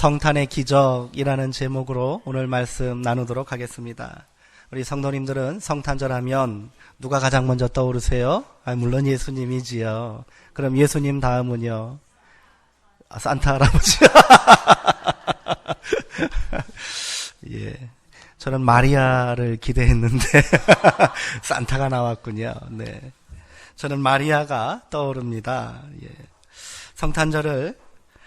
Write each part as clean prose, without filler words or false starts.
성탄의 기적이라는 제목으로 오늘 말씀 나누도록 하겠습니다. 우리 성도님들은 성탄절 하면 누가 가장 먼저 떠오르세요? 물론 예수님이지요. 그럼 예수님 다음은요? 산타 할아버지. 예. 저는 마리아를 기대했는데 산타가 나왔군요. 네. 저는 마리아가 떠오릅니다. 예.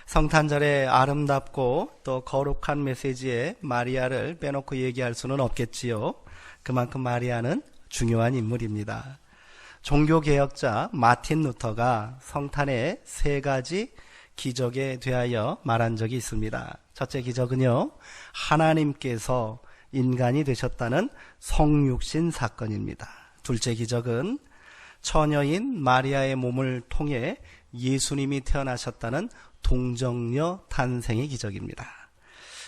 성탄절의 아름답고 또 거룩한 메시지에 마리아를 빼놓고 얘기할 수는 없겠지요. 그만큼 마리아는 중요한 인물입니다. 종교개혁자 마틴 루터가 성탄의 세 가지 기적에 대하여 말한 적이 있습니다. 첫째 기적은요, 하나님께서 인간이 되셨다는 성육신 사건입니다. 둘째 기적은 처녀인 마리아의 몸을 통해 예수님이 태어나셨다는 동정녀 탄생의 기적입니다.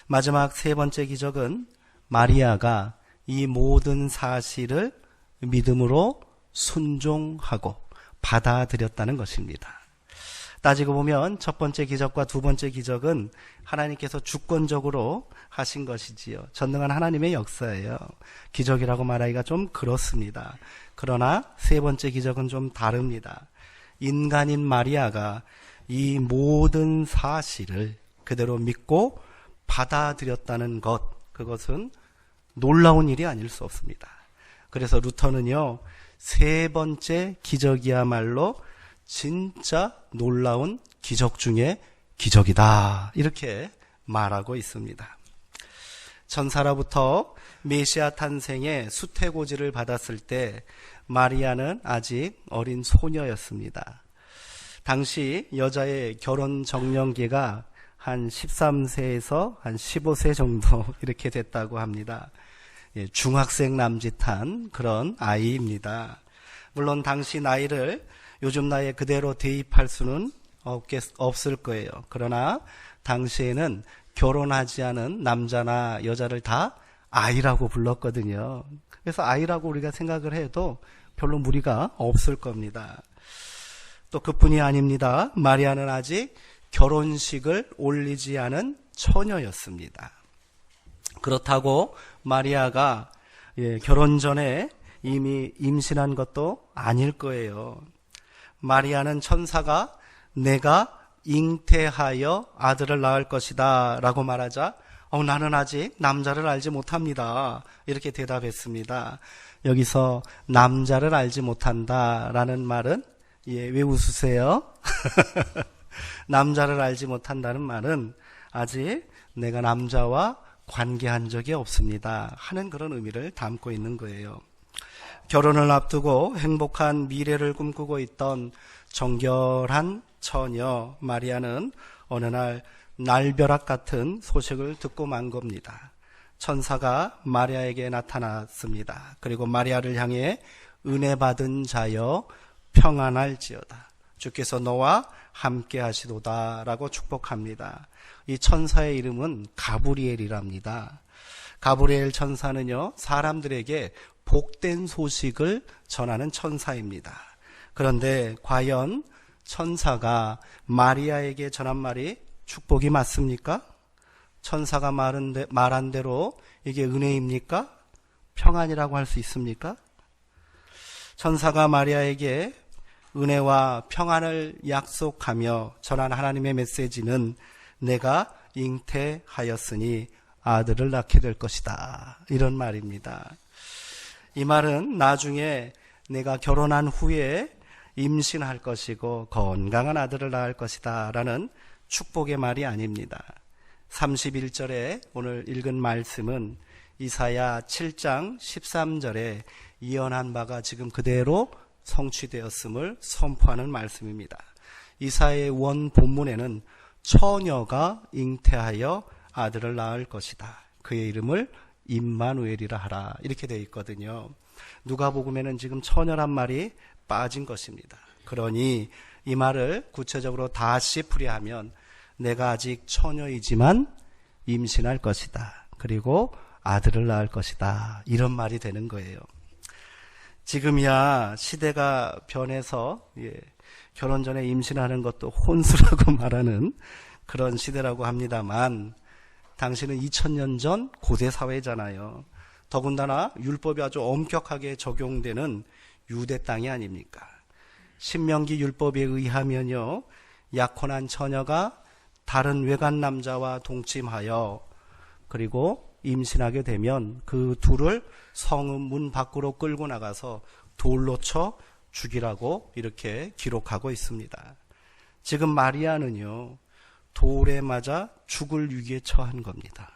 마지막 세 번째 기적은 마리아가 이 모든 사실을 믿음으로 순종하고 받아들였다는 것입니다. 따지고 보면 첫 번째 기적과 두 번째 기적은 하나님께서 주권적으로 하신 것이지요. 전능한 하나님의 역사예요. 기적이라고 말하기가 좀 그렇습니다. 그러나 세 번째 기적은 좀 다릅니다. 인간인 마리아가 이 모든 사실을 그대로 믿고 받아들였다는 것, 그것은 놀라운 일이 아닐 수 없습니다. 그래서 루터는요, 세 번째 기적이야말로 진짜 놀라운 기적 중에 기적이다, 이렇게 말하고 있습니다. 천사로부터 메시아 탄생의 수태고지를 받았을 때 마리아는 아직 어린 소녀였습니다. 당시 여자의 결혼 적령기가 한 13세에서 한 15세 정도 이렇게 됐다고 합니다. 중학생 남짓한 그런 아이입니다. 물론 당시 나이를 요즘 나이에 그대로 대입할 수는 없을 거예요. 그러나 당시에는 결혼하지 않은 남자나 여자를 다 아이라고 불렀거든요. 그래서 아이라고 우리가 생각을 해도 별로 무리가 없을 겁니다. 또 그뿐이 아닙니다. 마리아는 아직 결혼식을 올리지 않은 처녀였습니다. 그렇다고 마리아가 결혼 전에 이미 임신한 것도 아닐 거예요. 마리아는 천사가 내가 잉태하여 아들을 낳을 것이다 라고 말하자 나는 아직 남자를 알지 못합니다, 이렇게 대답했습니다. 여기서 남자를 알지 못한다라는 말은 왜 웃으세요? 남자를 알지 못한다는 말은 아직 내가 남자와 관계한 적이 없습니다 하는 그런 의미를 담고 있는 거예요. 결혼을 앞두고 행복한 미래를 꿈꾸고 있던 정결한 처녀 마리아는 어느 날 날벼락 같은 소식을 듣고 만 겁니다. 천사가 마리아에게 나타났습니다. 그리고 마리아를 향해 은혜 받은 자여 평안할지어다, 주께서 너와 함께 하시도다 라고 축복합니다. 이 천사의 이름은 가브리엘이랍니다. 가브리엘 천사는요, 사람들에게 복된 소식을 전하는 천사입니다. 그런데 과연 천사가 마리아에게 전한 말이 축복이 맞습니까? 천사가 말한 대로 이게 은혜입니까? 평안이라고 할 수 있습니까? 천사가 마리아에게 은혜와 평안을 약속하며 전한 하나님의 메시지는 내가 잉태하였으니 아들을 낳게 될 것이다, 이런 말입니다. 이 말은 나중에 내가 결혼한 후에 임신할 것이고 건강한 아들을 낳을 것이다 라는 축복의 말이 아닙니다. 31절에 오늘 읽은 말씀은 이사야 7장 13절에 예언한 바가 지금 그대로 성취되었음을 선포하는 말씀입니다. 이사야의 원 본문에는 처녀가 잉태하여 아들을 낳을 것이다, 그의 이름을 임마누엘이라 하라, 이렇게 되어 있거든요. 누가복음에는 지금 처녀란 말이 빠진 것입니다. 그러니 이 말을 구체적으로 다시 풀이하면 내가 아직 처녀이지만 임신할 것이다, 그리고 아들을 낳을 것이다, 이런 말이 되는 거예요. 지금이야 시대가 변해서 결혼 전에 임신하는 것도 혼수라고 말하는 그런 시대라고 합니다만 당시는 2000년 전 고대 사회잖아요. 더군다나 율법이 아주 엄격하게 적용되는 유대 땅이 아닙니까? 신명기 율법에 의하면요, 약혼한 처녀가 다른 외간 남자와 동침하여 그리고 임신하게 되면 그 둘을 성읍 문 밖으로 끌고 나가서 돌로 쳐 죽이라고 이렇게 기록하고 있습니다. 지금 마리아는요, 돌에 맞아 죽을 위기에 처한 겁니다.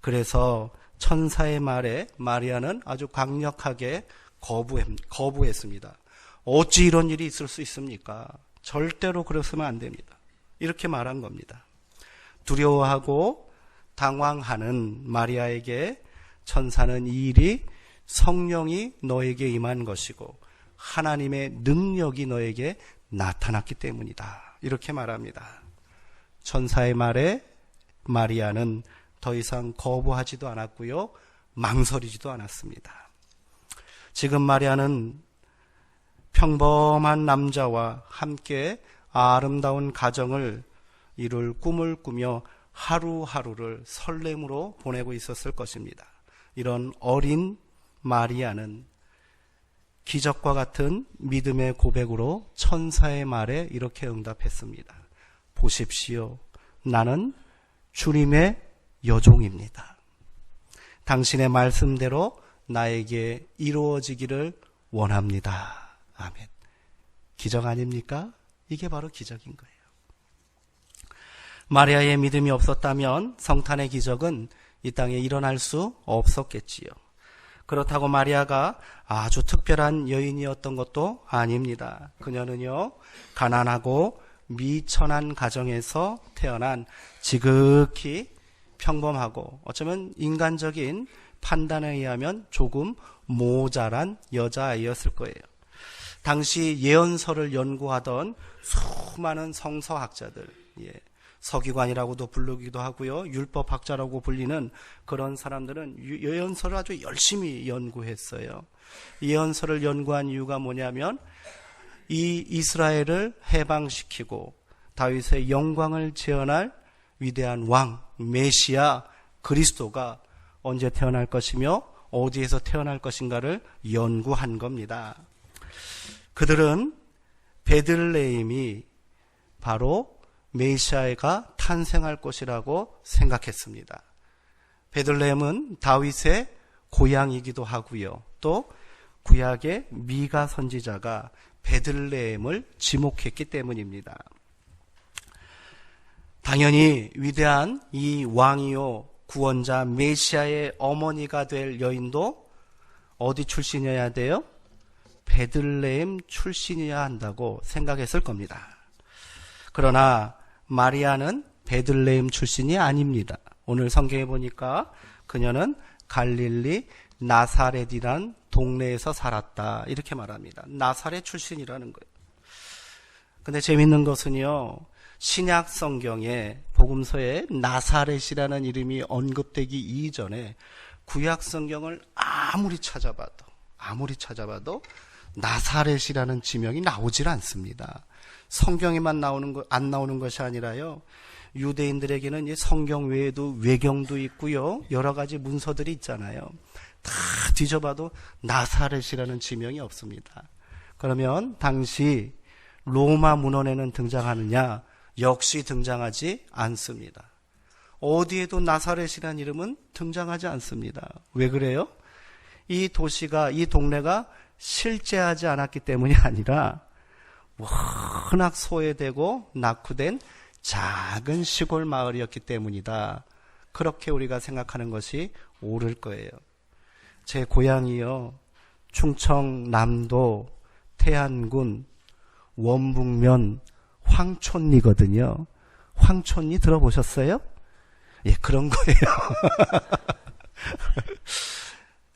그래서 천사의 말에 마리아는 아주 강력하게 거부했습니다. 어찌 이런 일이 있을 수 있습니까? 절대로 그랬으면 안 됩니다. 이렇게 말한 겁니다. 두려워하고 당황하는 마리아에게 천사는 이 일이 성령이 너에게 임한 것이고 하나님의 능력이 너에게 나타났기 때문이다. 이렇게 말합니다. 천사의 말에 마리아는 더 이상 거부하지도 않았고요, 망설이지도 않았습니다. 지금 마리아는 평범한 남자와 함께 아름다운 가정을 이룰 꿈을 꾸며 하루하루를 설렘으로 보내고 있었을 것입니다. 이런 어린 마리아는 기적과 같은 믿음의 고백으로 천사의 말에 이렇게 응답했습니다. 보십시오. 나는 주님의 여종입니다. 당신의 말씀대로 나에게 이루어지기를 원합니다. 아멘. 기적 아닙니까? 이게 바로 기적인 거예요. 마리아의 믿음이 없었다면 성탄의 기적은 이 땅에 일어날 수 없었겠지요. 그렇다고 마리아가 아주 특별한 여인이었던 것도 아닙니다. 그녀는요, 가난하고 미천한 가정에서 태어난 지극히 평범하고 어쩌면 인간적인 판단에 의하면 조금 모자란 여자아이였을 거예요. 당시 예언서를 연구하던 수많은 성서학자들, 서기관이라고도 부르기도 하고요, 율법학자라고 불리는 그런 사람들은 예언서를 아주 열심히 연구했어요. 예언서를 연구한 이유가 뭐냐면 이 이스라엘을 해방시키고 다윗의 영광을 재현할 위대한 왕, 메시아, 그리스도가 언제 태어날 것이며 어디에서 태어날 것인가를 연구한 겁니다. 그들은 베들레헴이 바로 메시아가 탄생할 곳이라고 생각했습니다. 베들레헴은 다윗의 고향이기도 하고요, 또 구약의 미가 선지자가 베들레헴을 지목했기 때문입니다. 당연히 위대한 이 왕이요 구원자 메시아의 어머니가 될 여인도 어디 출신이어야 돼요? 베들레헴 출신이어야 한다고 생각했을 겁니다. 그러나 마리아는 베들레헴 출신이 아닙니다. 오늘 성경에 보니까 그녀는 갈릴리 나사렛이란 동네에서 살았다, 이렇게 말합니다. 나사렛 출신이라는 거예요. 근데 재밌는 것은요, 신약 성경에 복음서에 나사렛이라는 이름이 언급되기 이전에 구약 성경을 아무리 찾아봐도 나사렛이라는 지명이 나오질 않습니다. 성경에만 안 나오는 것이 아니라요, 유대인들에게는 이 성경 외에도 외경도 있고요, 여러 가지 문서들이 있잖아요. 다 뒤져봐도 나사렛이라는 지명이 없습니다. 그러면 당시 로마 문헌에는 등장하느냐? 역시 등장하지 않습니다. 어디에도 나사렛이라는 이름은 등장하지 않습니다. 왜 그래요? 이 도시가, 이 동네가 실제하지 않았기 때문이 아니라 워낙 소외되고 낙후된 작은 시골 마을이었기 때문이다. 그렇게 우리가 생각하는 것이 옳을 거예요. 제 고향이요, 충청남도 태안군 원북면 황촌리거든요. 황촌리 들어보셨어요? 예, 그런 거예요.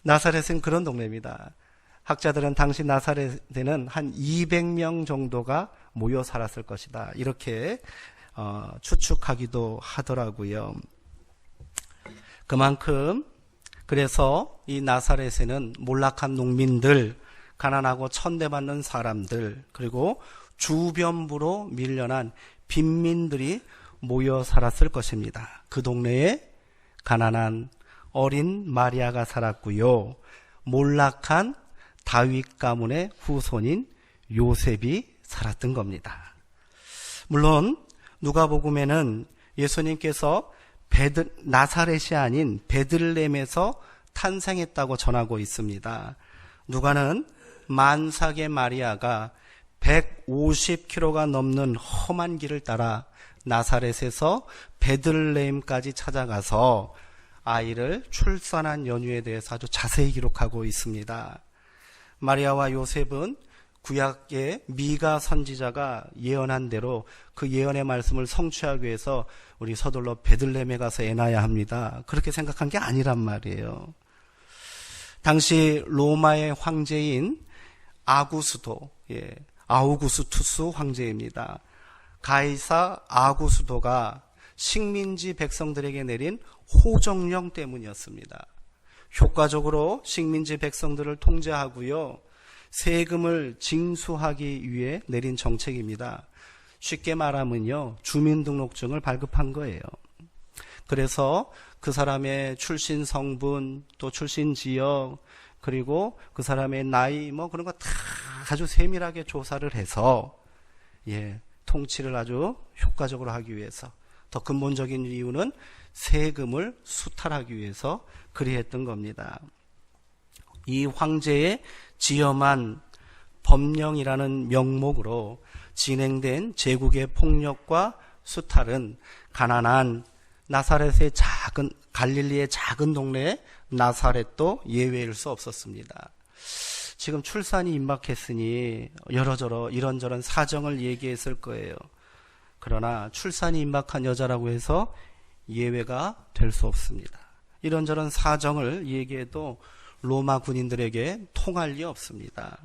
나사렛은 그런 동네입니다. 학자들은 당시 나사렛에는 한 200명 정도가 모여 살았을 것이다, 이렇게 추측하기도 하더라고요. 그만큼 그래서 이 나사렛에는 몰락한 농민들, 가난하고 천대받는 사람들, 그리고 주변부로 밀려난 빈민들이 모여 살았을 것입니다. 그 동네에 가난한 어린 마리아가 살았고요. 몰락한 다윗 가문의 후손인 요셉이 살았던 겁니다. 물론 누가복음에는 예수님께서 나사렛이 아닌 베들레헴에서 탄생했다고 전하고 있습니다. 누가는 만삭의 마리아가 150km가 넘는 험한 길을 따라 나사렛에서 베들레헴까지 찾아가서 아이를 출산한 연유에 대해서 아주 자세히 기록하고 있습니다. 마리아와 요셉은 구약의 미가 선지자가 예언한 대로 그 예언의 말씀을 성취하기 위해서 우리 서둘러 베들레헴에 가서 애 낳아야 합니다. 그렇게 생각한 게 아니란 말이에요. 당시 로마의 황제인 아우구스투스 황제입니다. 가이사 아구스도가 식민지 백성들에게 내린 호정령 때문이었습니다. 효과적으로 식민지 백성들을 통제하고요, 세금을 징수하기 위해 내린 정책입니다. 쉽게 말하면요, 주민등록증을 발급한 거예요. 그래서 그 사람의 출신 성분, 또 출신 지역, 그리고 그 사람의 나이, 그런 거 다 아주 세밀하게 조사를 해서, 통치를 아주 효과적으로 하기 위해서, 더 근본적인 이유는 세금을 수탈하기 위해서 그리했던 겁니다. 이 황제의 지엄한 법령이라는 명목으로 진행된 제국의 폭력과 수탈은 가난한 나사렛의 갈릴리의 작은 동네 나사렛도 예외일 수 없었습니다. 지금 출산이 임박했으니 이런저런 사정을 얘기했을 거예요. 그러나 출산이 임박한 여자라고 해서 예외가 될 수 없습니다. 이런저런 사정을 얘기해도 로마 군인들에게 통할 리 없습니다.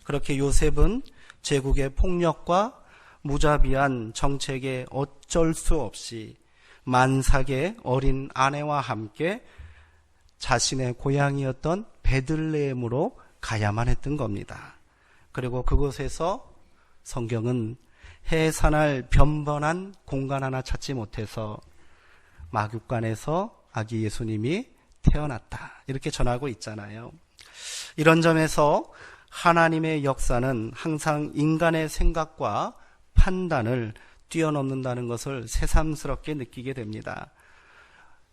그렇게 요셉은 제국의 폭력과 무자비한 정책에 어쩔 수 없이 만삭의 어린 아내와 함께 자신의 고향이었던 베들레헴으로 가야만 했던 겁니다. 그리고 그곳에서 성경은 해산할 변번한 공간 하나 찾지 못해서 마국간에서 아기 예수님이 태어났다, 이렇게 전하고 있잖아요. 이런 점에서 하나님의 역사는 항상 인간의 생각과 판단을 뛰어넘는다는 것을 새삼스럽게 느끼게 됩니다.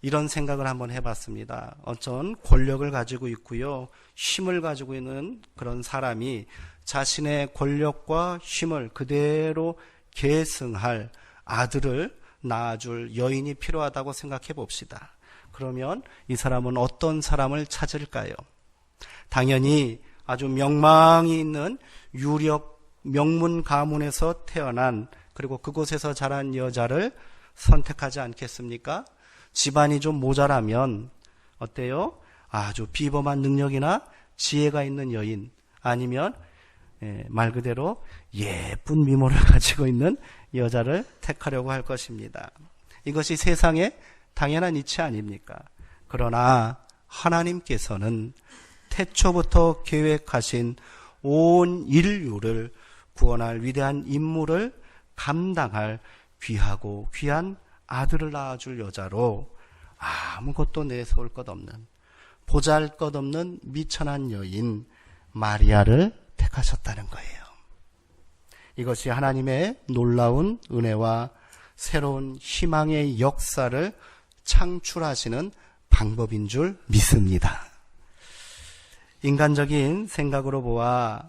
이런 생각을 한번 해봤습니다. 어떤 권력을 가지고 있고요, 힘을 가지고 있는 그런 사람이 자신의 권력과 힘을 그대로 계승할 아들을 낳아줄 여인이 필요하다고 생각해 봅시다. 그러면 이 사람은 어떤 사람을 찾을까요? 당연히 아주 명망이 있는 유력 명문 가문에서 태어난, 그리고 그곳에서 자란 여자를 선택하지 않겠습니까? 집안이 좀 모자라면 어때요? 아주 비범한 능력이나 지혜가 있는 여인, 아니면 말 그대로 예쁜 미모를 가지고 있는 여자를 택하려고 할 것입니다. 이것이 세상의 당연한 이치 아닙니까? 그러나 하나님께서는 태초부터 계획하신 온 인류를 구원할 위대한 임무를 감당할 귀하고 귀한 아들을 낳아줄 여자로 아무것도 내세울 것 없는, 보잘것없는 미천한 여인 마리아를 택하셨다는 거예요. 이것이 하나님의 놀라운 은혜와 새로운 희망의 역사를 창출하시는 방법인 줄 믿습니다. 인간적인 생각으로 보아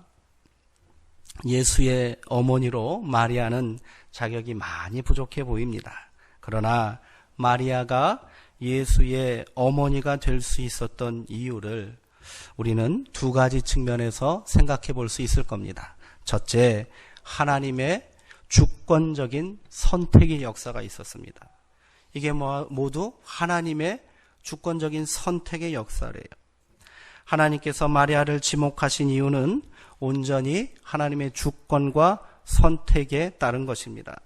예수의 어머니로 마리아는 자격이 많이 부족해 보입니다. 그러나 마리아가 예수의 어머니가 될 수 있었던 이유를 우리는 두 가지 측면에서 생각해 볼 수 있을 겁니다. 첫째, 하나님의 주권적인 선택의 역사가 있었습니다. 이게 모두 하나님의 주권적인 선택의 역사래요. 하나님께서 마리아를 지목하신 이유는 온전히 하나님의 주권과 선택에 따른 것입니다.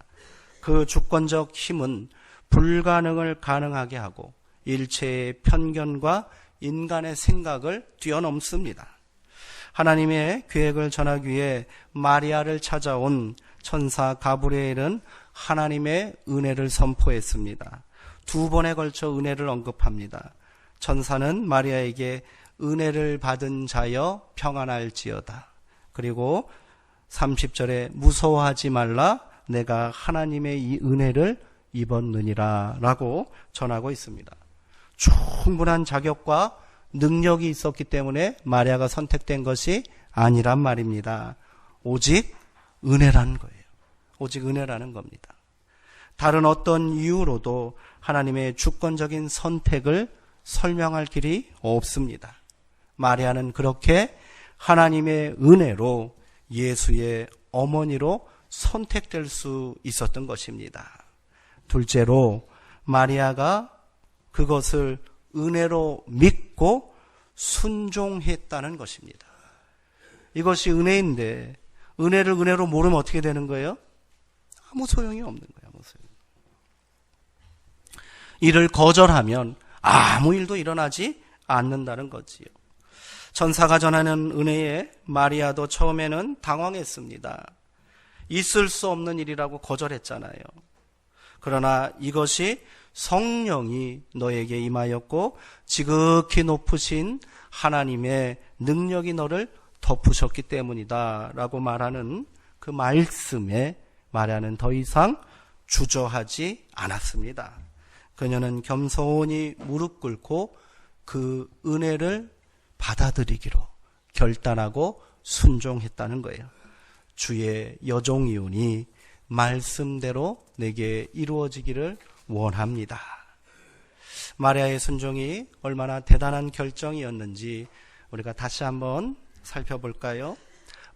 그 주권적 힘은 불가능을 가능하게 하고 일체의 편견과 인간의 생각을 뛰어넘습니다. 하나님의 계획을 전하기 위해 마리아를 찾아온 천사 가브리엘은 하나님의 은혜를 선포했습니다. 두 번에 걸쳐 은혜를 언급합니다. 천사는 마리아에게 은혜를 받은 자여 평안할지어다. 그리고 30절에 무서워하지 말라, 내가 하나님의 이 은혜를 입었느니라 라고 전하고 있습니다. 충분한 자격과 능력이 있었기 때문에 마리아가 선택된 것이 아니란 말입니다. 오직 은혜라는 거예요. 오직 은혜라는 겁니다. 다른 어떤 이유로도 하나님의 주권적인 선택을 설명할 길이 없습니다. 마리아는 그렇게 하나님의 은혜로 예수의 어머니로 선택될 수 있었던 것입니다. 둘째로 마리아가 그것을 은혜로 믿고 순종했다는 것입니다. 이것이 은혜인데 은혜를 은혜로 모르면 어떻게 되는 거예요? 아무 소용이 없는 거예요. 아무 소용. 이를 거절하면 아무 일도 일어나지 않는다는 거지요. 천사가 전하는 은혜에 마리아도 처음에는 당황했습니다. 있을 수 없는 일이라고 거절했잖아요. 그러나 이것이 성령이 너에게 임하였고 지극히 높으신 하나님의 능력이 너를 덮으셨기 때문이다 라고 말하는 그 말씀에 마리아는 더 이상 주저하지 않았습니다. 그녀는 겸손히 무릎 꿇고 그 은혜를 받아들이기로 결단하고 순종했다는 거예요. 주의 여종이오니 말씀대로 내게 이루어지기를 원합니다. 마리아의 순종이 얼마나 대단한 결정이었는지 우리가 다시 한번 살펴볼까요?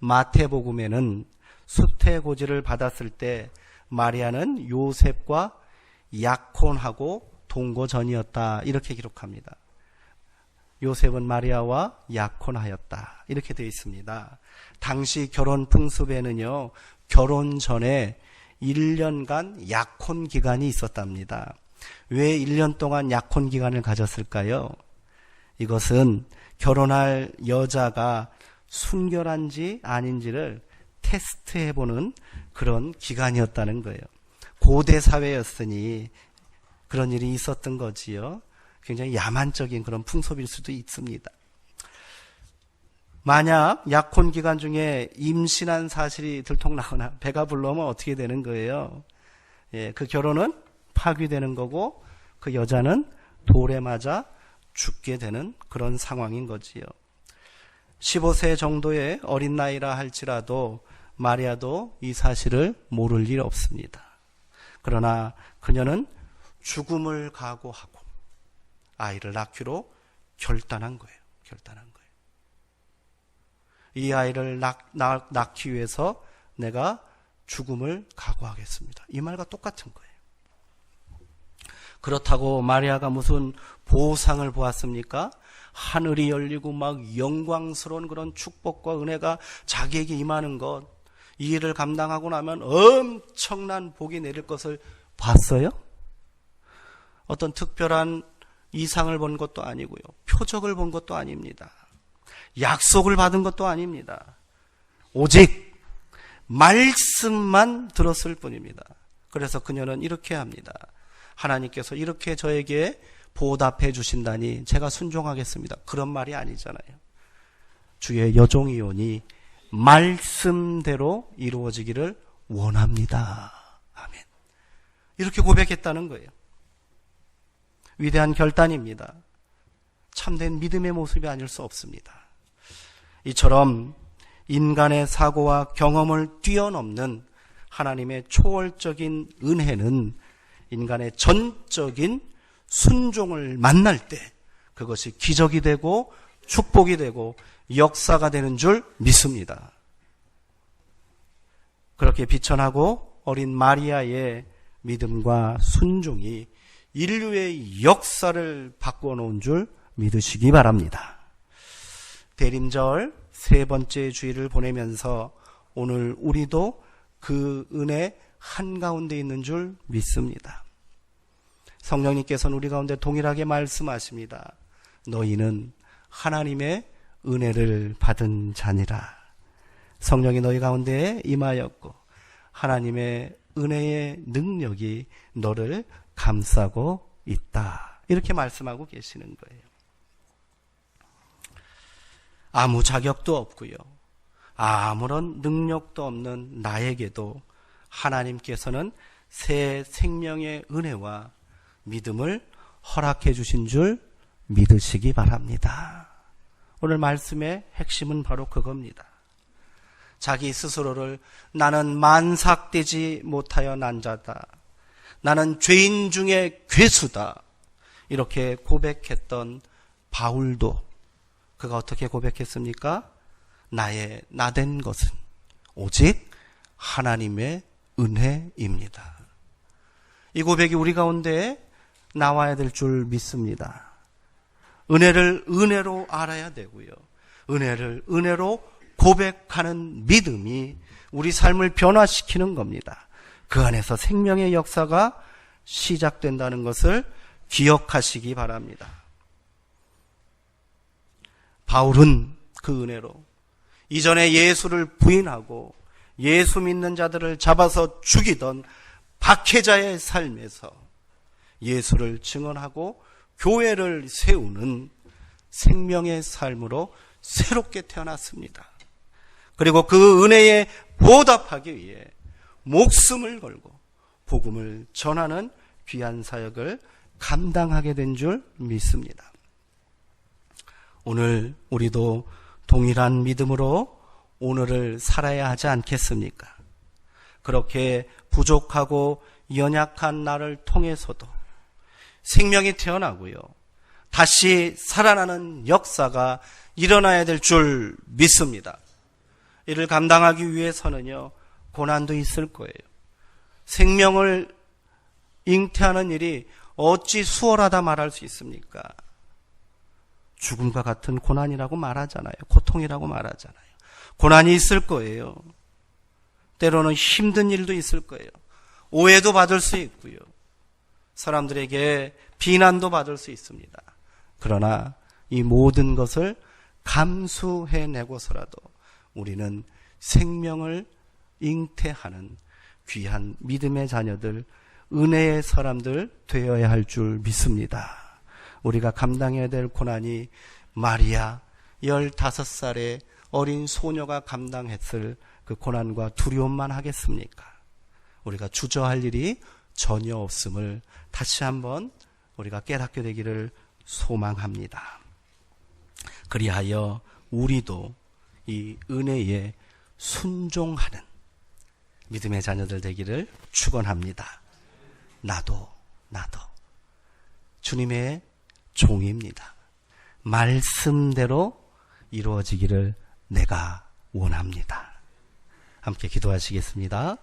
마태복음에는 수태고지를 받았을 때 마리아는 요셉과 약혼하고 동거전이었다 이렇게 기록합니다. 요셉은 마리아와 약혼하였다 이렇게 되어 있습니다. 당시 결혼 풍습에는요, 결혼 전에 1년간 약혼 기간이 있었답니다. 왜 1년 동안 약혼 기간을 가졌을까요? 이것은 결혼할 여자가 순결한지 아닌지를 테스트해보는 그런 기간이었다는 거예요. 고대 사회였으니 그런 일이 있었던 거지요. 굉장히 야만적인 그런 풍습일 수도 있습니다. 만약 약혼 기간 중에 임신한 사실이 들통나거나 배가 불러오면 어떻게 되는 거예요? 그 결혼은 파기되는 거고 그 여자는 돌에 맞아 죽게 되는 그런 상황인 거지요. 15세 정도의 어린 나이라 할지라도 마리아도 이 사실을 모를 일 없습니다. 그러나 그녀는 죽음을 각오하고 아이를 낳기로 결단한 거예요. 이 아이를 낳기 위해서 내가 죽음을 각오하겠습니다. 이 말과 똑같은 거예요. 그렇다고 마리아가 무슨 보상을 보았습니까? 하늘이 열리고 막 영광스러운 그런 축복과 은혜가 자기에게 임하는 것, 이 일을 감당하고 나면 엄청난 복이 내릴 것을 봤어요? 어떤 특별한 이상을 본 것도 아니고요. 표적을 본 것도 아닙니다. 약속을 받은 것도 아닙니다. 오직 말씀만 들었을 뿐입니다. 그래서 그녀는 이렇게 합니다. 하나님께서 이렇게 저에게 보답해 주신다니 제가 순종하겠습니다. 그런 말이 아니잖아요. 주의 여종이오니 말씀대로 이루어지기를 원합니다. 아멘. 이렇게 고백했다는 거예요. 위대한 결단입니다. 참된 믿음의 모습이 아닐 수 없습니다. 이처럼 인간의 사고와 경험을 뛰어넘는 하나님의 초월적인 은혜는 인간의 전적인 순종을 만날 때 그것이 기적이 되고 축복이 되고 역사가 되는 줄 믿습니다. 그렇게 비천하고 어린 마리아의 믿음과 순종이 인류의 역사를 바꾸어 놓은 줄 믿으시기 바랍니다. 대림절 세 번째 주일을 보내면서 오늘 우리도 그 은혜 한가운데 있는 줄 믿습니다. 성령님께서는 우리 가운데 동일하게 말씀하십니다. 너희는 하나님의 은혜를 받은 자니라. 성령이 너희 가운데 임하였고 하나님의 은혜의 능력이 너를 감싸고 있다. 이렇게 말씀하고 계시는 거예요. 아무 자격도 없고요. 아무런 능력도 없는 나에게도 하나님께서는 새 생명의 은혜와 믿음을 허락해 주신 줄 믿으시기 바랍니다. 오늘 말씀의 핵심은 바로 그겁니다. 자기 스스로를 나는 만삭되지 못하여 난 자다. 나는 죄인 중에 괴수다. 이렇게 고백했던 바울도 그가 어떻게 고백했습니까? 나의 나된 것은 오직 하나님의 은혜입니다. 이 고백이 우리 가운데 나와야 될 줄 믿습니다. 은혜를 은혜로 알아야 되고요. 은혜를 은혜로 고백하는 믿음이 우리 삶을 변화시키는 겁니다. 그 안에서 생명의 역사가 시작된다는 것을 기억하시기 바랍니다. 바울은 그 은혜로 이전에 예수를 부인하고 예수 믿는 자들을 잡아서 죽이던 박해자의 삶에서 예수를 증언하고 교회를 세우는 생명의 삶으로 새롭게 태어났습니다. 그리고 그 은혜에 보답하기 위해 목숨을 걸고 복음을 전하는 귀한 사역을 감당하게 된 줄 믿습니다. 오늘 우리도 동일한 믿음으로 오늘을 살아야 하지 않겠습니까? 그렇게 부족하고 연약한 나를 통해서도 생명이 태어나고요. 다시 살아나는 역사가 일어나야 될 줄 믿습니다. 이를 감당하기 위해서는요, 고난도 있을 거예요. 생명을 잉태하는 일이 어찌 수월하다 말할 수 있습니까? 죽음과 같은 고난이라고 말하잖아요. 고통이라고 말하잖아요. 고난이 있을 거예요. 때로는 힘든 일도 있을 거예요. 오해도 받을 수 있고요. 사람들에게 비난도 받을 수 있습니다. 그러나 이 모든 것을 감수해내고서라도 우리는 생명을 잉태하는 귀한 믿음의 자녀들, 은혜의 사람들 되어야 할 줄 믿습니다. 우리가 감당해야 될 고난이 마리아 15살의 어린 소녀가 감당했을 그 고난과 두려움만 하겠습니까? 우리가 주저할 일이 전혀 없음을 다시 한번 우리가 깨닫게 되기를 소망합니다. 그리하여 우리도 이 은혜에 순종하는 믿음의 자녀들 되기를 축원합니다. 나도 주님의 종입니다. 말씀대로 이루어지기를 내가 원합니다. 함께 기도하시겠습니다.